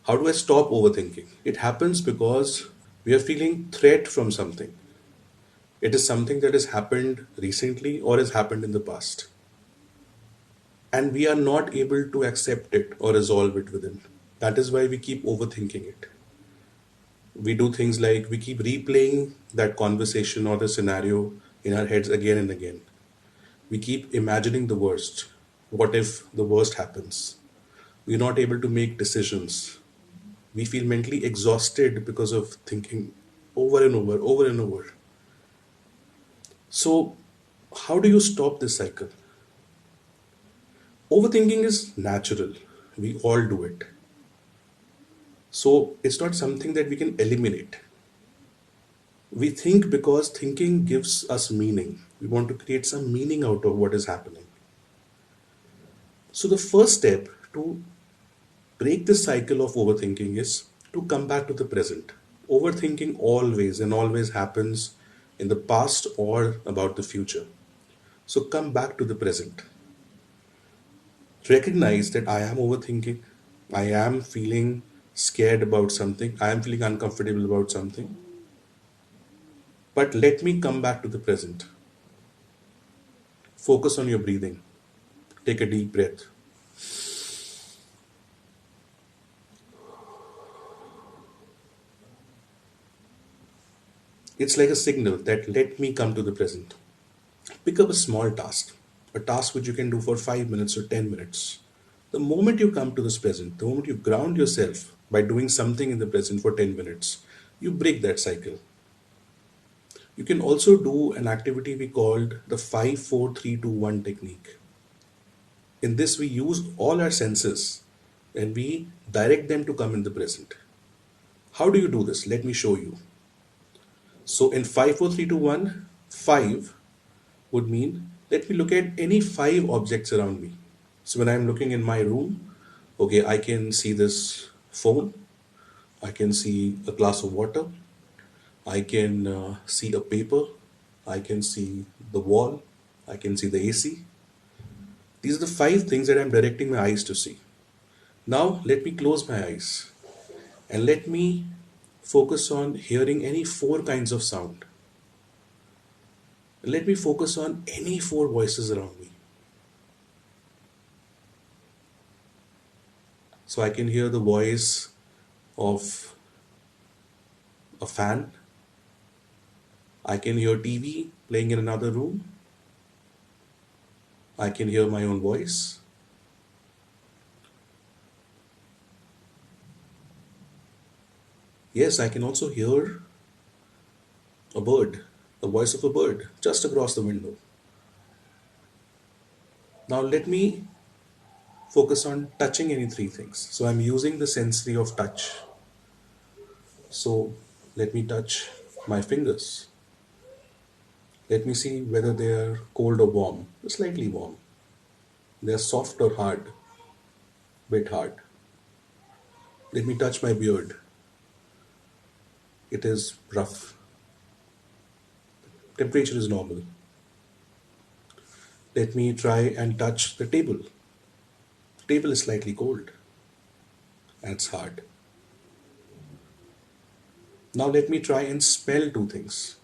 How do I stop overthinking? It happens because we are feeling threat from something. It is something that has happened recently or has happened in the past. And we are not able to accept it or resolve it within. That is why we keep overthinking it. We do things like we keep replaying that conversation or the scenario in our heads again and again. We keep imagining the worst. What if the worst happens? We're not able to make decisions. We feel mentally exhausted because of thinking over and over and over. So, how do you stop this cycle? Overthinking is natural. We all do it. So, it's not something that we can eliminate. We think because thinking gives us meaning. We want to create some meaning out of what is happening. So, the first step to break this cycle of overthinking is to come back to the present. Overthinking always and always happens in the past or about the future. So, come back to the present. Recognize that I am overthinking. I am feeling scared about something. I am feeling uncomfortable about something. But let me come back to the present. Focus on your breathing. Take a deep breath. It's like a signal that let me come to the present. Pick up a task which you can do for 5 minutes or 10 minutes. The moment you come to this present, the moment you ground yourself by doing something in the present for 10 minutes, you break that cycle. You can also do an activity we called the 5 4 3 2 1 technique. In this, we use all our senses and we direct them to come in the present. How do you do this? Let me show you. So, in 5 4 3 2 1, 5 would mean let me look at any five objects around me. So, when I'm looking in my room, okay, I can see this phone, I can see a glass of water, I can see a paper, I can see the wall, I can see the AC. These are the five things that I'm directing my eyes to see. Now, let me close my eyes and let me focus on hearing any four kinds of sound. Let me focus on any four voices around me. So I can hear the voice of a fan. I can hear TV playing in another room. I can hear my own voice. Yes, I can also hear a bird, the voice of a bird just across the window. Now let me focus on touching any three things. So I'm using the sensory of touch. So let me touch my fingers. Let me see whether they are cold or warm, slightly warm. They are soft or hard, bit hard. Let me touch my beard. It is rough. Temperature is normal. Let me try and touch the table. The table is slightly cold and it's hard. Now let me try and smell two things.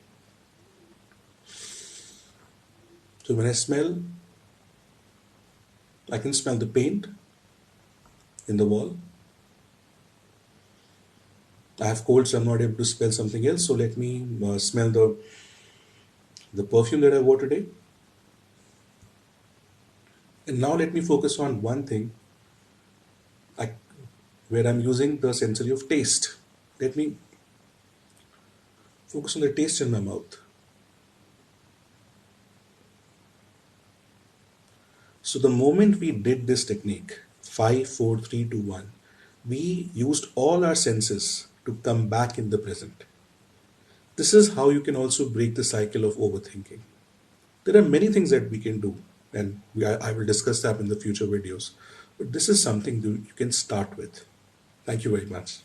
So when I smell, I can smell the paint in the wall. I have cold, so I'm not able to smell something else. So let me smell the perfume that I wore today. And now let me focus on one thing I, where I'm using the sensory of taste. Let me focus on the taste in my mouth. So the moment we did this technique, 5 4 3 2 1, we used all our senses to come back in the present. This is how you can also break the cycle of overthinking. There are many things that we can do, and I will discuss that in the future videos. But this is something you can start with. Thank you very much.